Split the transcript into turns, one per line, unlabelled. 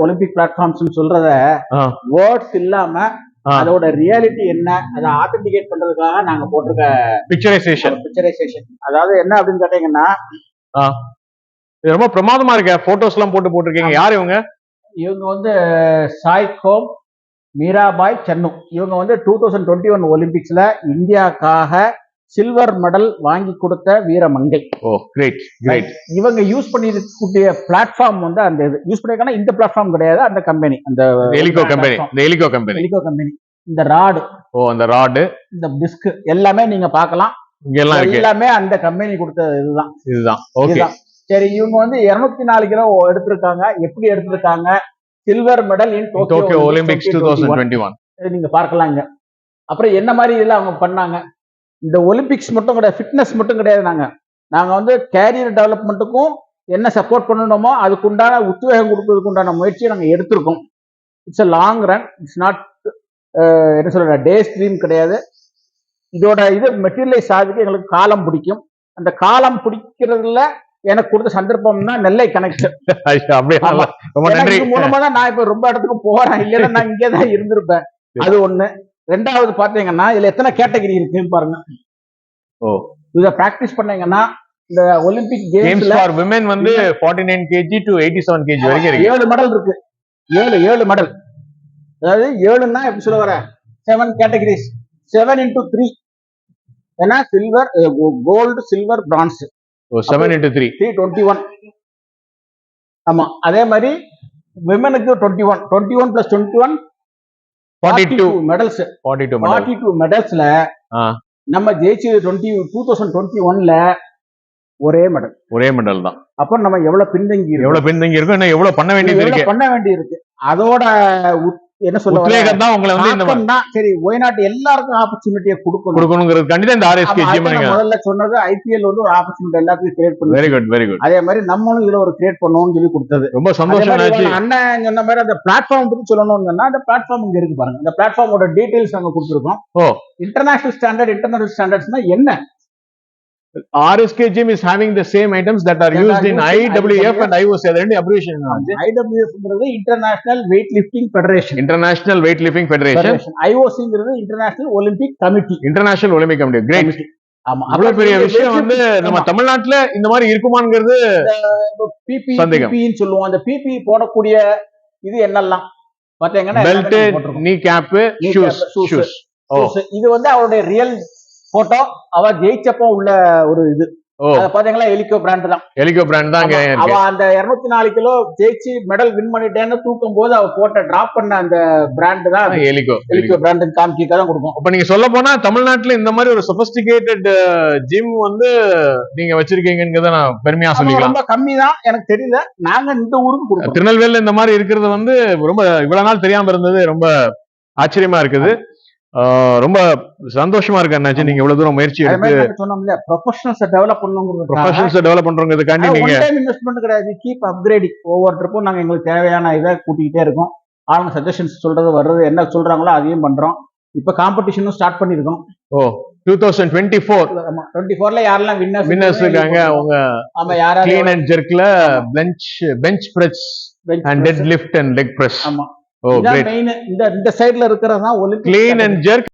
Olympic platforms சொல்றத words இல்லாம அதோட ரியாலிட்டி என்ன அதை ஆத்தென்டிகேட் பண்றதுக்காக நாங்க போட்டிருக்க பிக்சரைசேஷன். அதாவது என்ன அப்படின்னு கேட்டீங்கன்னா,
ரொம்ப பிரமாதமா இருக்க போட்டோஸ் எல்லாம் போட்டிருக்கீங்க. யார் இவங்க?
இவங்க வந்து சாய்கோம் மீராபாய் சன்னு. இவங்க வந்து 2021 ஒலிம்பிக்ஸ்ல இந்தியாவுக்காக சில்வர் மெடல் வாங்கி கொடுத்த வீரமங்கை.
ஓ கிரேட் கிரேட்.
இவங்க யூஸ் பண்ணிருக்கக்கூடிய பிளாட்ஃபார்ம் வந்து அந்த இது யூஸ் பண்ணிருக்காங்க. இந்த பிளாட்ஃபார்ம் கிடையாது, அந்த கம்பெனி, அந்த
ஹெலிகோ கம்பெனி.
இந்த ராடு,
அந்த ராடு,
இந்த டிஸ்க் எல்லாமே நீங்க பார்க்கலாம். எல்லாமே அந்த கம்பெனி கொடுத்த இதுதான்.
ஓகே
சரி, இவங்க வந்து 204 கிலோ எடுத்திருக்காங்க. எப்படி எடுத்திருக்காங்க? Silver medal in Tokyo
Olympics 2021
நீங்க பார்க்கலாம் இங்க. அப்புறம் என்ன மாதிரி இதெல்லாம் அவங்க பண்ணாங்க? இந்த ஒலிம்பிக்ஸ் மட்டும் கிடையாது, ஃபிட்னஸ் மட்டும் கிடையாது. நாங்க வந்து கேரியர் டெவலப்மெண்ட்டுக்கும் என்ன சப்போர்ட் பண்ணணுமோ அதுக்கு உண்டான உத்வேகம் கொடுக்கறதுக்கு உண்டான முயற்சியை நாங்கள் எடுத்திருக்கோம். It's a long run, it's not என்ன சொல்ற டே ஸ்ட்ரீம் கிடையாது. இதோட இது மெட்டீரியலைஸ் ஆகுது. எங்களுக்கு காலம் பிடிக்கும். அந்த காலம் பிடிக்கிறதுல எனக்கு கொடுத்த சந்தர்ப்பம் தான் நெல்லை கனெக்ஷன். மூலமா தான் நான் இப்ப ரொம்ப இடத்துக்கு போறேன். இல்லைன்னா நான் இங்கே தான் இருந்திருப்பேன். அது ஒண்ணு. ரெண்டாவது பாத்தீங்கன்னா இதுல எத்தனை கேட்டகரி இருக்குன்னு பாருங்க. இத பிராக்டிஸ் பண்ணீங்கன்னா இந்த ஒலிம்பிக் கேம்ஸ்
ஃபார் விமென் வந்து 49 kg to 87 kg வரைக்கும் இருக்கு.
7 மெடல் இருக்கு. 7 மெடல். அதாவது 7ன்னா எப்படி சொல்ல வர 7 கேட்டகரிஸ். 7 into 3. ஏன்னா silver, gold, silver, bronze.
7 into 3
321. ஆமா, அதே மாதிரி விமெனுக்கு 21 plus 21 42 மெடல்ஸ். 42 மெடல்ஸ்ல நம்ம ஜெயிச்சு 2021ல ஒரே மெடல் தான். அப்ப நம்ம எவ்வளவு பின்தங்கி
இருக்கோம், எவ்வளவு பண்ண வேண்டியது இருக்கு.
அதோட என்ன சொல்லுவாங்க
தான் உங்களை வந்து
சரி ஒய் நாட் எல்லாருக்கும் ஆப்பர்ச்சுனிட்டியை
கொடுக்கணுங்கிறது இந்த RSK
முதல்ல சொன்னது. ஐபிஎல் வந்து ஒரு ஆப்பர்ச்சுனிட்டி எல்லாத்துக்கும் கிரியேட் பண்ணுது.
Very good.
அதே மாதிரி நம்மளும் இதுல ஒரு கிரியேட் பண்ணுவோம்னு சொல்லி கொடுத்தது.
ரொம்ப சந்தோஷம்.
அண்ணன் சொன்ன மாதிரி அந்த பிளாட்ஃபார்ம் பத்தி சொல்லணும்னா அந்த பிளாட்ஃபார்ம் இங்க இருக்கு பாருங்க. அந்த பிளாட்ஃபார்மோட டீடைல்ஸ் அங்க கொடுத்துருக்கோம். இன்டர்நேஷனல் ஸ்டாண்டர்ட்ஸ்னா என்ன?
RSK gym is having the same items that are used in IWF and IOC. அது ரெண்டு abbreviation.
IWF ங்கிறது International Weightlifting Federation. IOC ங்கிறது International Olympic Committee.
Great.
ஆமா,
அவ்வளவு பெரிய விஷயம் வந்து நம்ம தமிழ்நாட்டுல இந்த மாதிரி இருக்குமாங்கிறது
PPE சொல்லுவோம். அந்த PPE போடக்கூடிய இது என்னெல்லாம் பாத்தீங்கன்னா
பெல்ட், நீ கேப், ஷூஸ்.
இது வந்து அவருடைய ரியல் போட்டோ. அவ ஜெயிச்சப்போ உள்ள ஒரு இது பாத்தீங்களா, ஹெலிகோ பிராண்ட் தான். அவ அந்த 204 கிலோ ஜெயிச்சு மெடல் வின் பண்ணிட்டேன்னு தூக்கும் போது அவ போட்ட டிராப் பண்ண அந்த பிராண்ட் தான் ஹெலிகோ பிராண்ட் காமிக்க தான் கொடுக்கும்.
அப்ப நீங்க சொல்ல போனா தமிழ்நாட்டுல இந்த மாதிரி ஒரு சொபிஸ்டிகேட்டட் ஜிம் வந்து நீங்க வச்சிருக்கீங்கன்னு நான் பெருமையா சொல்லிக்கலாம்.
ரொம்ப கம்மி தான் எனக்கு தெரியல. நாங்க இந்த ஊருக்கு கொடுக்கோம்.
திருநெல்வேலியில இந்த மாதிரி இருக்கிறது வந்து ரொம்ப இவ்வளவு நாள் தெரியாம இருந்தது. ரொம்ப ஆச்சரியமா இருக்குது. ரொம்ப சந்தோஷமா இருக்கு அண்ணாச்சி, நீங்க இவ்வளவு தூரம் முயற்சி எடுத்து
சொன்னோம்ல ப்ரொஃபஷனல்ஸ் டெவலப்
பண்றதுக்காண்டி நீங்க
இன்வெஸ்ட்மென்ட் கிடையாது, கீப் அப்கிரேடிங். ஒவ்வொரு ட்ரிப்பும் நாங்க எங்களுக்கு தேவையான இதை கூட்டிக்கிட்டே இருக்கோம். அவங்க சஜஷன்ஸ் சொல்றது வர்றது என்ன சொல்றாங்களோ அதையும் பண்றோம். இப்ப காம்படிஷனும் ஸ்டார்ட் பண்ணிருக்கோம். 2024ல யாரெல்லாம்
வின்னர்ஸ் இருக்காங்க அவங்க.
ஆமா, யாரா
க்ளீன் அண்ட் ஜெர்க்ல bench press and deadlift and leg press.
ஆமா, மெயின் இந்த சைடுல இருக்கிறது தான்
க்ளீன் அண்ட் ஜெர்க்